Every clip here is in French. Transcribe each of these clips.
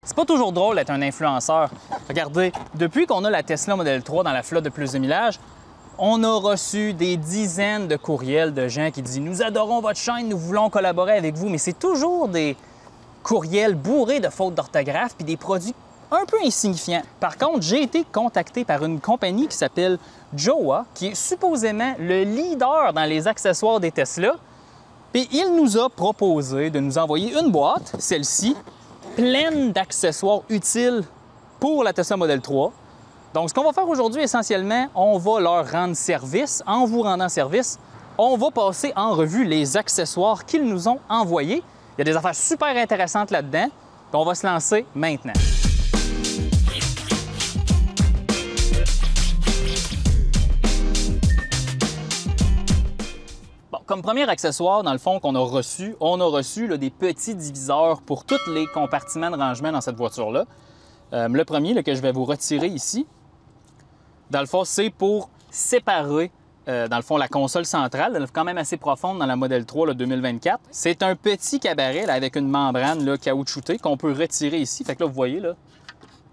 C'est pas toujours drôle d'être un influenceur. Regardez, depuis qu'on a la Tesla Model 3 dans la flotte de Plus de Millage, on a reçu des dizaines de courriels de gens qui disent « Nous adorons votre chaîne, nous voulons collaborer avec vous », mais c'est toujours des courriels bourrés de fautes d'orthographe puis des produits un peu insignifiants. Par contre, j'ai été contacté par une compagnie qui s'appelle Jowa, qui est supposément le leader dans les accessoires des Tesla, puis il nous a proposé de nous envoyer une boîte, celle-ci, pleine d'accessoires utiles pour la Tesla Model 3. Donc, ce qu'on va faire aujourd'hui, essentiellement, on va leur rendre service. En vous rendant service, on va passer en revue les accessoires qu'ils nous ont envoyés. Il y a des affaires super intéressantes là-dedans. On va se lancer maintenant. Bon, comme premier accessoire, dans le fond, qu'on a reçu, on a reçu là, des petits diviseurs pour tous les compartiments de rangement dans cette voiture-là. Le premier là, que je vais vous retirer ici, dans le fond, c'est pour séparer, dans le fond, la console centrale, elle est quand même assez profonde dans la Model 3 là, 2024. C'est un petit cabaret là, avec une membrane là, caoutchoutée qu'on peut retirer ici. Fait que là, vous voyez, là,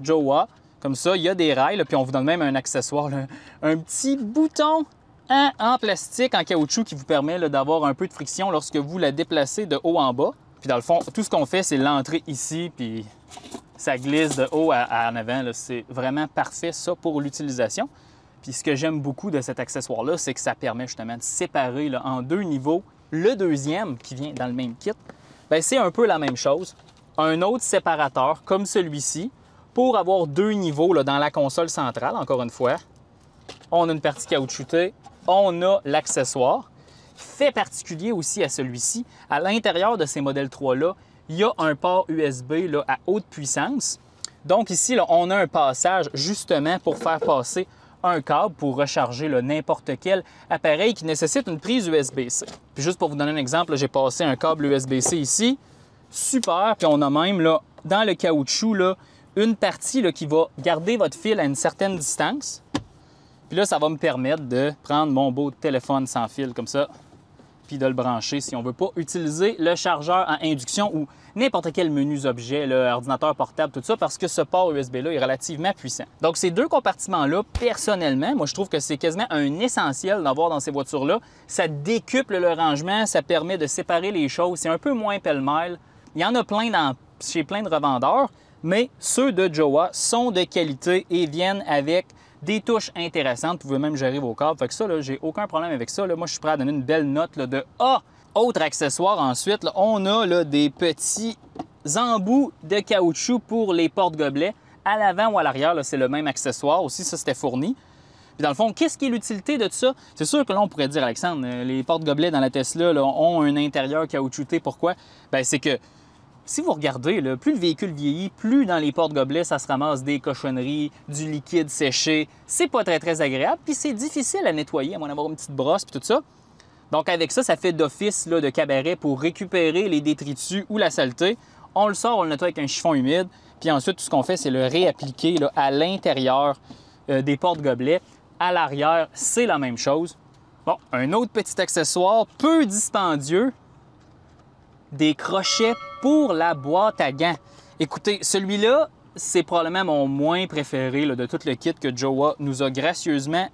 Jowa, comme ça, il y a des rails, là, puis on vous donne même un accessoire, là, un petit bouton en plastique, en caoutchouc, qui vous permet d'avoir un peu de friction lorsque vous la déplacez de haut en bas. Puis dans le fond, tout ce qu'on fait, c'est l'entrer ici, puis ça glisse de haut en avant. C'est vraiment parfait, ça, pour l'utilisation. Puis ce que j'aime beaucoup de cet accessoire-là, c'est que ça permet justement de séparer là, en deux niveaux. Le deuxième, qui vient dans le même kit, bien, c'est un peu la même chose. Un autre séparateur, comme celui-ci, pour avoir deux niveaux là, dans la console centrale, encore une fois. On a une partie caoutchoutée, on a l'accessoire. Fait particulier aussi à celui-ci, à l'intérieur de ces Model 3-là, il y a un port USB là, à haute puissance. Donc ici, là, on a un passage justement pour faire passer un câble pour recharger n'importe quel appareil qui nécessite une prise USB-C. Puis juste pour vous donner un exemple, j'ai passé un câble USB-C ici. Super! Puis on a même là, dans le caoutchouc là, une partie là, qui va garder votre fil à une certaine distance. Puis là, ça va me permettre de prendre mon beau téléphone sans fil comme ça, puis de le brancher si on ne veut pas utiliser le chargeur en induction ou n'importe quel menu objet, ordinateur portable, tout ça, parce que ce port USB-là est relativement puissant. Donc, ces deux compartiments-là, personnellement, moi, je trouve que c'est quasiment un essentiel d'avoir dans ces voitures-là. Ça décuple le rangement, ça permet de séparer les choses, c'est un peu moins pêle-mêle. Il y en a plein chez plein de revendeurs, mais ceux de Jowa sont de qualité et viennent avec des touches intéressantes. Vous pouvez même gérer vos câbles. Fait que ça, j'ai aucun problème avec ça. Moi, je suis prêt à donner une belle note là, de A. Autre accessoire ensuite, là, on a là, des petits embouts de caoutchouc pour les porte-gobelets. À l'avant ou à l'arrière, c'est le même accessoire. Aussi, ça, c'était fourni. Puis dans le fond, qu'est-ce qui est l'utilité de tout ça? C'est sûr que là, on pourrait dire, Alexandre, les porte-gobelets dans la Tesla là, ont un intérieur caoutchouté. Pourquoi? Bien, c'est que si vous regardez, là, plus le véhicule vieillit, plus dans les porte-gobelets, ça se ramasse des cochonneries, du liquide séché. C'est pas très, très agréable. Puis c'est difficile à nettoyer, à moins d'avoir une petite brosse puis tout ça. Donc avec ça, ça fait d'office de cabaret pour récupérer les détritus ou la saleté. On le sort, on le nettoie avec un chiffon humide. Puis ensuite, tout ce qu'on fait, c'est le réappliquer là, à l'intérieur des porte-gobelets. À l'arrière, c'est la même chose. Bon, un autre petit accessoire peu dispendieux, des crochets pour la boîte à gants. Écoutez, celui-là, c'est probablement mon moins préféré là, de tout le kit que Jowa nous a gracieusement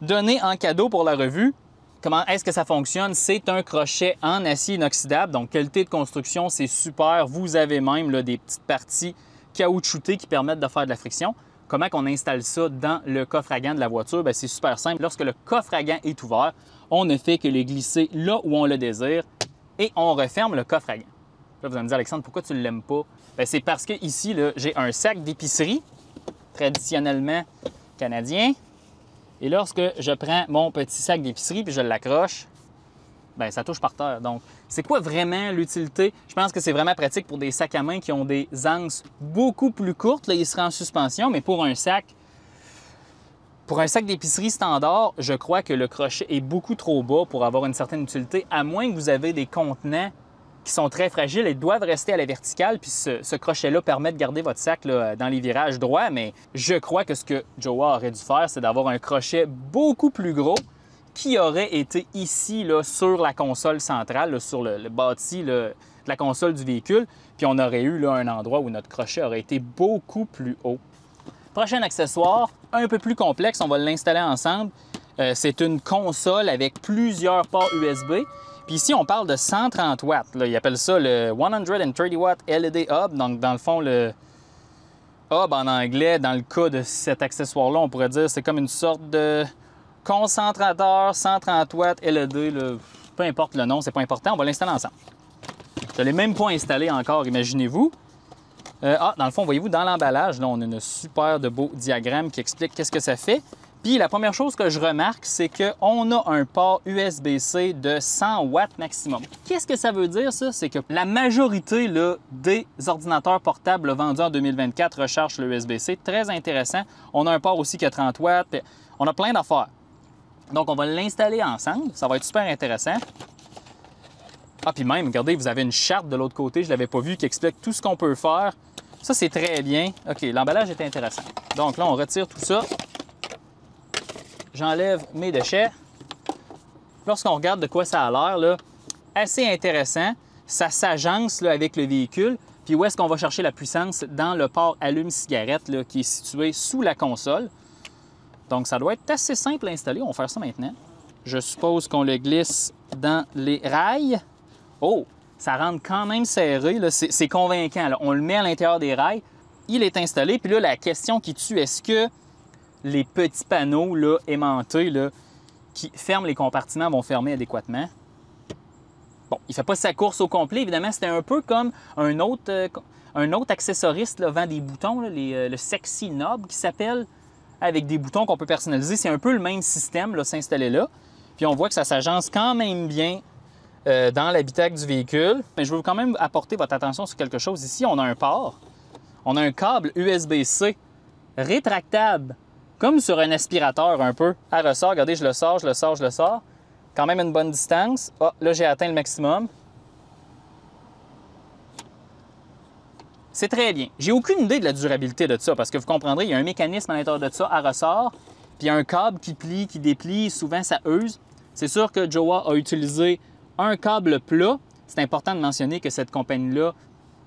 donné en cadeau pour la revue. Comment est-ce que ça fonctionne? C'est un crochet en acier inoxydable, donc qualité de construction, c'est super. Vous avez même là, des petites parties caoutchoutées qui permettent de faire de la friction. Comment on installe ça dans le coffre à gants de la voiture? Bien, c'est super simple. Lorsque le coffre à gants est ouvert, on ne fait que les glisser là où on le désire et on referme le coffre à gants. Là, vous allez me dire, Alexandre, pourquoi tu ne l'aimes pas? Bien, c'est parce que ici, j'ai un sac d'épicerie, traditionnellement canadien. Et lorsque je prends mon petit sac d'épicerie puis je l'accroche, bien, ça touche par terre. Donc, c'est quoi vraiment l'utilité? Je pense que c'est vraiment pratique pour des sacs à main qui ont des anses beaucoup plus courtes. Là, il sera en suspension, mais pour un sac d'épicerie standard, je crois que le crochet est beaucoup trop bas pour avoir une certaine utilité, à moins que vous avez des contenants qui sont très fragiles et doivent rester à la verticale. Puis ce crochet-là permet de garder votre sac là, dans les virages droits. Mais je crois que ce que Jowa aurait dû faire, c'est d'avoir un crochet beaucoup plus gros qui aurait été ici là, sur la console centrale, là, sur le bâti là, la console du véhicule, puis on aurait eu là, un endroit où notre crochet aurait été beaucoup plus haut. Prochain accessoire, un peu plus complexe, on va l'installer ensemble. C'est une console avec plusieurs ports USB. Puis ici, on parle de 130 watts. Là. Ils appellent ça le 130 watt LED hub. Donc, dans le fond, le hub en anglais, dans le cas de cet accessoire-là, on pourrait dire c'est comme une sorte de concentrateur 130 watts LED. Là. Peu importe le nom, c'est pas important. On va l'installer ensemble. Je ne l'ai même pas installé encore, imaginez-vous. Dans le fond, voyez-vous, dans l'emballage, là, on a un super de beau diagramme qui explique qu'est-ce que ça fait. Puis la première chose que je remarque, c'est qu'on a un port USB-C de 100 watts maximum. Qu'est-ce que ça veut dire, ça? C'est que la majorité là, des ordinateurs portables là, vendus en 2024 rechargent le USB-C. Très intéressant. On a un port aussi qui a 30 watts. On a plein d'affaires. Donc, on va l'installer ensemble. Ça va être super intéressant. Ah, puis même, regardez, vous avez une charte de l'autre côté, je ne l'avais pas vue, qui explique tout ce qu'on peut faire. Ça, c'est très bien. OK, l'emballage est intéressant. Donc là, on retire tout ça. J'enlève mes déchets. Lorsqu'on regarde de quoi ça a l'air, là, assez intéressant. Ça s'agence avec le véhicule. Puis où est-ce qu'on va chercher la puissance? Dans le port allume-cigarette là, qui est situé sous la console. Donc, ça doit être assez simple à installer. On va faire ça maintenant. Je suppose qu'on le glisse dans les rails. Oh, ça rentre quand même serré. C'est convaincant. Là. On le met à l'intérieur des rails. Il est installé. Puis là, la question qui tue, est-ce que les petits panneaux là, aimantés là, qui ferment les compartiments vont fermer adéquatement? Bon, il ne fait pas sa course au complet. Évidemment, c'était un peu comme un autre accessoriste là, vend des boutons, là, le Sexy Knob qui s'appelle, avec des boutons qu'on peut personnaliser. C'est un peu le même système, là, s'installer là. Puis on voit que ça s'agence quand même bien dans l'habitacle du véhicule. Mais je veux quand même apporter votre attention sur quelque chose. Ici, on a un port. On a un câble USB-C rétractable, comme sur un aspirateur un peu, à ressort. Regardez, je le sors, je le sors, je le sors. Quand même une bonne distance. Ah, là, j'ai atteint le maximum. C'est très bien. J'ai aucune idée de la durabilité de ça, parce que vous comprendrez, il y a un mécanisme à l'intérieur de ça, à ressort, puis il y a un câble qui plie, qui déplie, souvent ça use. C'est sûr que Jowa a utilisé un câble plat. C'est important de mentionner que cette compagnie-là,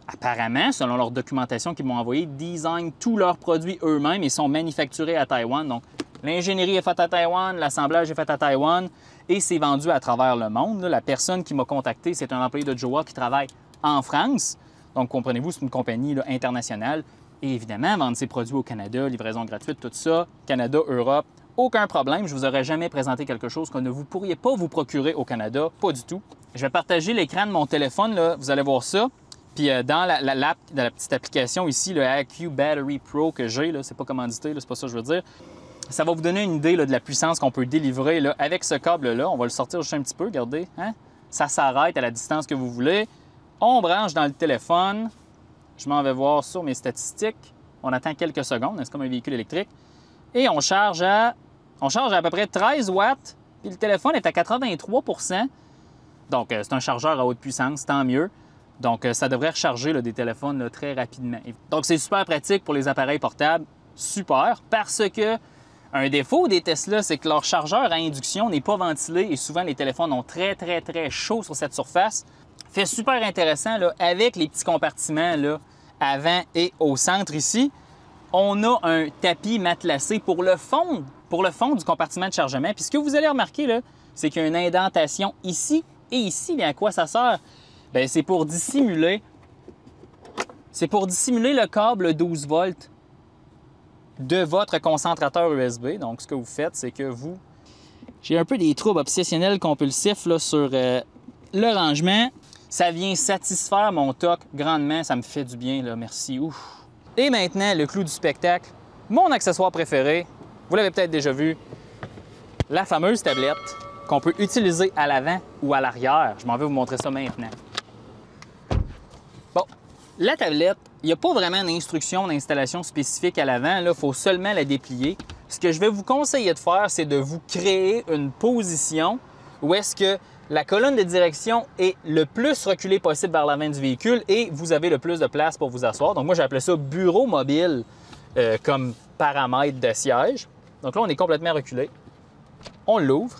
apparemment, selon leur documentation qu'ils m'ont envoyée, design tous leurs produits eux-mêmes et sont manufacturés à Taïwan. Donc, l'ingénierie est faite à Taïwan, l'assemblage est fait à Taïwan et c'est vendu à travers le monde. La personne qui m'a contacté, c'est un employé de Jowa qui travaille en France. Donc, comprenez-vous, c'est une compagnie là, internationale. Et évidemment, vendre ses produits au Canada, livraison gratuite, tout ça, Canada, Europe, aucun problème. Je ne vous aurais jamais présenté quelque chose que vous ne pourriez pas vous procurer au Canada, pas du tout. Je vais partager l'écran de mon téléphone, là, vous allez voir ça. Puis dans la petite application ici, le AQ Battery Pro que j'ai, c'est pas commandité, c'est pas ça que je veux dire. Ça va vous donner une idée là, de la puissance qu'on peut délivrer là, avec ce câble-là. On va le sortir juste un petit peu, regardez. Hein? Ça s'arrête à la distance que vous voulez. On branche dans le téléphone. Je m'en vais voir sur mes statistiques. On attend quelques secondes, c'est comme un véhicule électrique. Et on charge à peu près 13 watts. Puis le téléphone est à 83 %. Donc, c'est un chargeur à haute puissance, tant mieux. Donc, ça devrait recharger là, des téléphones là, très rapidement. Donc, c'est super pratique pour les appareils portables. Super, parce que un défaut des Tesla, c'est que leur chargeur à induction n'est pas ventilé et souvent, les téléphones ont très, très, très chaud sur cette surface. Fait super intéressant, là, avec les petits compartiments là, avant et au centre ici. On a un tapis matelassé pour le fond du compartiment de chargement. Puis ce que vous allez remarquer, là, c'est qu'il y a une indentation ici et ici. Bien, à quoi ça sert? Bien, c'est pour dissimuler le câble 12 volts de votre concentrateur USB. Donc, ce que vous faites, c'est que vous... J'ai un peu des troubles obsessionnels compulsifs là, sur le rangement. Ça vient satisfaire mon TOC grandement. Ça me fait du bien, là. Merci. Ouf. Et maintenant, le clou du spectacle. Mon accessoire préféré, vous l'avez peut-être déjà vu, la fameuse tablette qu'on peut utiliser à l'avant ou à l'arrière. Je m'en vais vous montrer ça maintenant. Bon, la tablette, il n'y a pas vraiment d'instruction d'installation spécifique à l'avant. Il faut seulement la déplier. Ce que je vais vous conseiller de faire, c'est de vous créer une position où est-ce que la colonne de direction est le plus reculée possible vers l'avant du véhicule et vous avez le plus de place pour vous asseoir. Donc moi, j'ai appelé ça bureau mobile comme paramètre de siège. Donc là, on est complètement reculé. On l'ouvre,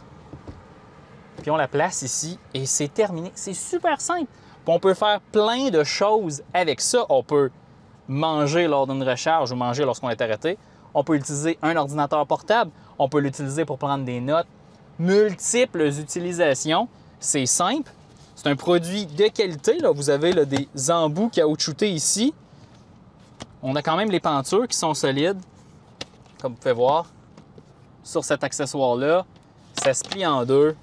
puis on la place ici et c'est terminé. C'est super simple. Puis on peut faire plein de choses avec ça. On peut manger lors d'une recharge ou manger lorsqu'on est arrêté. On peut utiliser un ordinateur portable. On peut l'utiliser pour prendre des notes. Multiples utilisations. C'est simple. C'est un produit de qualité. Là. Vous avez là, des embouts caoutchoutés ici. On a quand même les pentures qui sont solides, comme vous pouvez voir, sur cet accessoire-là. Ça se plie en deux,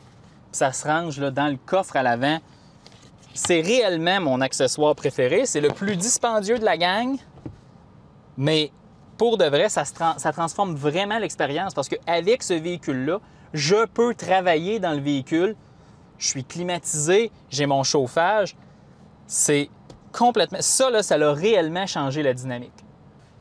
puis ça se range là, dans le coffre à l'avant. C'est réellement mon accessoire préféré. C'est le plus dispendieux de la gang, mais pour de vrai, ça transforme vraiment l'expérience parce qu'avec ce véhicule-là, je peux travailler dans le véhicule. Je suis climatisé, j'ai mon chauffage. C'est complètement... Ça, là, ça a réellement changé la dynamique.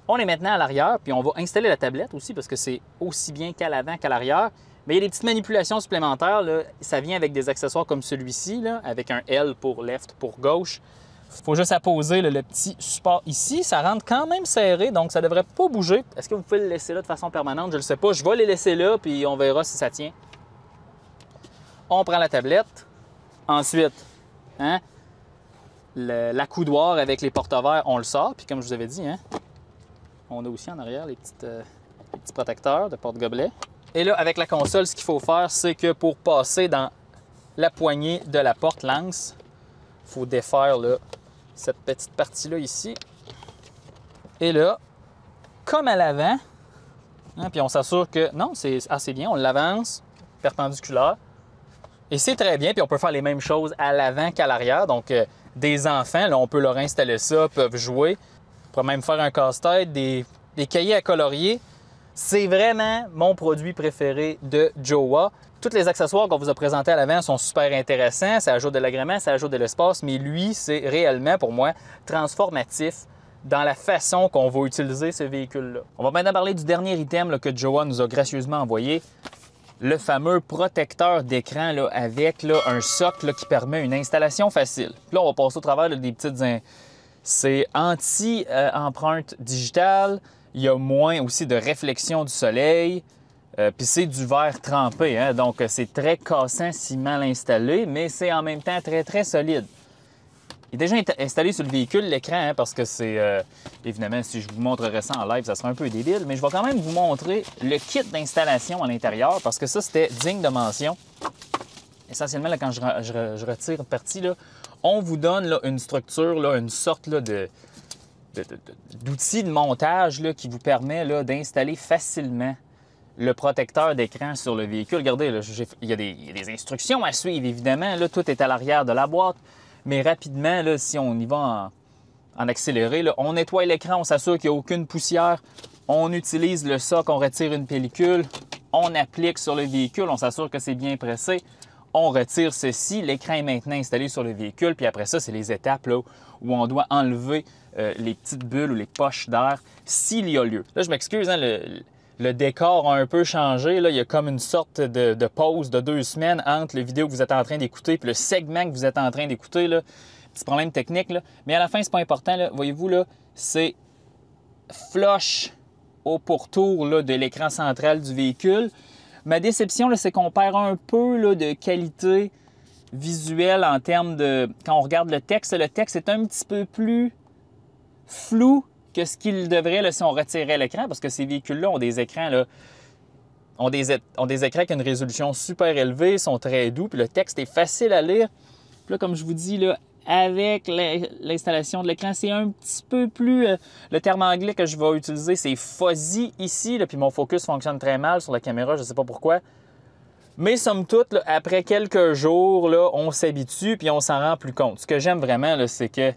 On est maintenant à l'arrière, puis on va installer la tablette aussi parce que c'est aussi bien qu'à l'avant qu'à l'arrière. Mais il y a des petites manipulations supplémentaires. Là. Ça vient avec des accessoires comme celui-ci, avec un L pour left, pour gauche. Il faut juste apposer le petit support ici. Ça rentre quand même serré, donc ça ne devrait pas bouger. Est-ce que vous pouvez le laisser là de façon permanente? Je ne le sais pas. Je vais les laisser là, puis on verra si ça tient. On prend la tablette. Ensuite, l'accoudoir avec les porte-verres, on le sort. Puis comme je vous avais dit, on a aussi en arrière les petits protecteurs de porte-gobelets. Et là, avec la console, ce qu'il faut faire, c'est que pour passer dans la poignée de la porte lance, il faut défaire là, cette petite partie-là ici. Et là, comme à l'avant, puis on s'assure que, non, c'est assez bien, on l'avance perpendiculaire. Et c'est très bien, puis on peut faire les mêmes choses à l'avant qu'à l'arrière. Donc, des enfants, là, on peut leur installer ça, peuvent jouer. On pourrait même faire un casse-tête, des cahiers à colorier. C'est vraiment mon produit préféré de Jowa. Tous les accessoires qu'on vous a présentés à l'avant sont super intéressants. Ça ajoute de l'agrément, ça ajoute de l'espace, mais lui, c'est réellement, pour moi, transformatif dans la façon qu'on va utiliser ce véhicule-là. On va maintenant parler du dernier item là, que Jowa nous a gracieusement envoyé. Le fameux protecteur d'écran avec un socle qui permet une installation facile. Puis là, on va passer au travers des petites... C'est anti-empreinte digitale. Il y a moins aussi de réflexion du soleil. Puis c'est du verre trempé. Donc, c'est très cassant si mal installé, mais c'est en même temps très, très solide. Il est déjà installé sur le véhicule, l'écran, parce que c'est... évidemment, si je vous montrerais ça en live, ça serait un peu débile, mais je vais quand même vous montrer le kit d'installation à l'intérieur, parce que ça, c'était digne de mention. Essentiellement, là, quand je retire une partie, là, on vous donne là, une structure, là, une sorte là, d'outil de montage là, qui vous permet là, d'installer facilement le protecteur d'écran sur le véhicule. Regardez, là, il y a des instructions à suivre, évidemment. Là, tout est à l'arrière de la boîte. Mais rapidement, là, si on y va en accéléré, là, on nettoie l'écran, on s'assure qu'il n'y a aucune poussière. On utilise le soc, on retire une pellicule. On applique sur le véhicule, on s'assure que c'est bien pressé. On retire ceci. L'écran est maintenant installé sur le véhicule. Puis après ça, c'est les étapes là, où on doit enlever les petites bulles ou les poches d'air s'il y a lieu. Là, je m'excuse, le décor a un peu changé. Là. Il y a comme une sorte de pause de 2 semaines entre la vidéo que vous êtes en train d'écouter et le segment que vous êtes en train d'écouter. Petit problème technique. Là. Mais à la fin, c'est pas important. Là. Voyez-vous, là, c'est flush au pourtour là, de l'écran central du véhicule. Ma déception, c'est qu'on perd un peu là, de qualité visuelle en termes de... Quand on regarde le texte est un petit peu plus flou que ce qu'il devrait là, si on retirait l'écran, parce que ces véhicules-là ont des écrans là, ont des écrans qui ont une résolution super élevée, sont très doux, puis le texte est facile à lire. Puis là, comme je vous dis, là, avec l'installation de l'écran, c'est un petit peu plus... le terme anglais que je vais utiliser, c'est fuzzy ici, là, puis mon focus fonctionne très mal sur la caméra, je ne sais pas pourquoi. Mais somme toute, là, après quelques jours, là, on s'habitue puis on s'en rend plus compte. Ce que j'aime vraiment, c'est que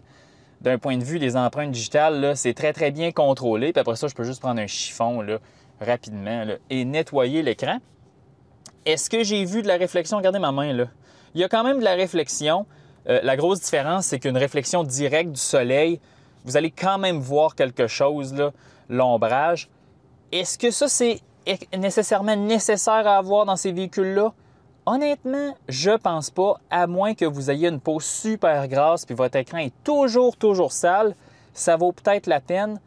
d'un point de vue des empreintes digitales, c'est très, très bien contrôlé. Puis après ça, je peux juste prendre un chiffon là, rapidement là, et nettoyer l'écran. Est-ce que j'ai vu de la réflexion? Regardez ma main, là. Il y a quand même de la réflexion. La grosse différence, c'est qu'une réflexion directe du soleil, vous allez quand même voir quelque chose, là, l'ombrage. Est-ce que ça, c'est nécessairement nécessaire à avoir dans ces véhicules-là? Honnêtement, je pense pas, à moins que vous ayez une peau super grasse puis votre écran est toujours sale, ça vaut peut-être la peine.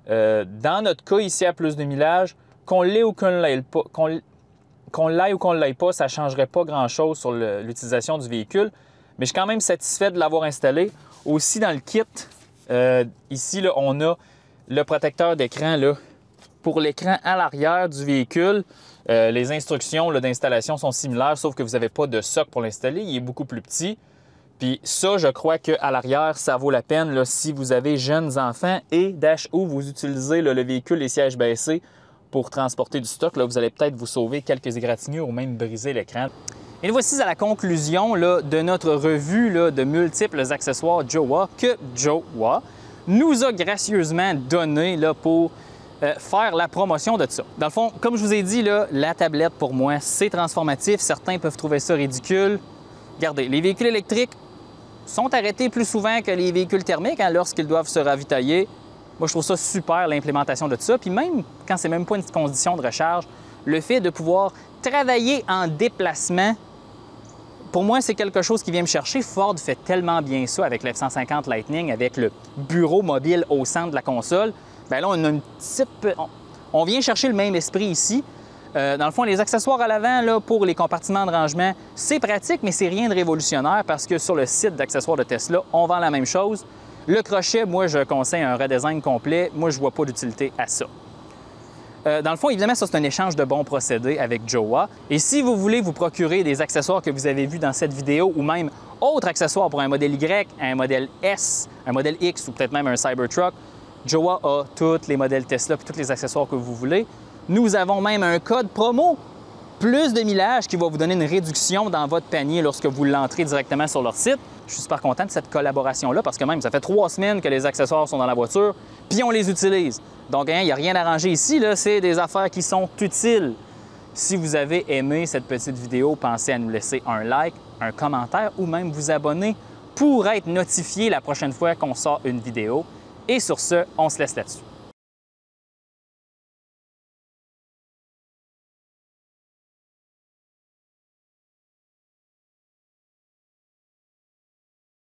Dans notre cas ici à plus de millage, qu'on l'ait ou qu'on ne l'aille pas, qu'on l'aille ou qu'on ne l'aille pas, ça ne changerait pas grand-chose sur l'utilisation du véhicule. mais je suis quand même satisfait de l'avoir installé. Aussi, dans le kit, ici, là, on a le protecteur d'écran pour l'écran à l'arrière du véhicule. Les instructions d'installation sont similaires, sauf que vous n'avez pas de socle pour l'installer. Il est beaucoup plus petit. Puis ça, je crois qu'à l'arrière, ça vaut la peine là, si vous avez jeunes enfants et ou vous utilisez le véhicule, les sièges baissés pour transporter du stock. Là, vous allez peut-être vous sauver quelques égratignures ou même briser l'écran. Et nous voici à la conclusion là, de notre revue là, de multiples accessoires Jowa que Jowa nous a gracieusement donné là, pour faire la promotion de ça. Dans le fond, comme je vous ai dit, là, la tablette, pour moi, c'est transformatif. Certains peuvent trouver ça ridicule. Regardez, les véhicules électriques sont arrêtés plus souvent que les véhicules thermiques hein, lorsqu'ils doivent se ravitailler. Moi, je trouve ça super, l'implémentation de ça. Puis même quand c'est même pas une condition de recharge, le fait de pouvoir travailler en déplacement, pour moi, c'est quelque chose qui vient me chercher. Ford fait tellement bien ça avec le F-150 Lightning, avec le bureau mobile au centre de la console. Bien là, on a une petite... On vient chercher le même esprit ici. Dans le fond, les accessoires à l'avant là, pour les compartiments de rangement, c'est pratique, mais c'est rien de révolutionnaire parce que sur le site d'accessoires de Tesla, on vend la même chose. Le crochet, moi, je conseille un redesign complet. Moi, je ne vois pas d'utilité à ça. Dans le fond, évidemment, ça, c'est un échange de bons procédés avec Jowa. Et si vous voulez vous procurer des accessoires que vous avez vus dans cette vidéo ou même autres accessoires pour un modèle Y, un modèle S, un modèle X ou peut-être même un Cybertruck, Jowa a tous les modèles Tesla et tous les accessoires que vous voulez. Nous avons même un code promo, plus de millage, qui va vous donner une réduction dans votre panier lorsque vous l'entrez directement sur leur site. Je suis super content de cette collaboration-là parce que même, ça fait 3 semaines que les accessoires sont dans la voiture, puis on les utilise. Donc, il n'y a rien à ranger ici, c'est des affaires qui sont utiles. Si vous avez aimé cette petite vidéo, pensez à nous laisser un like, un commentaire ou même vous abonner pour être notifié la prochaine fois qu'on sort une vidéo. Et sur ce, on se laisse là-dessus.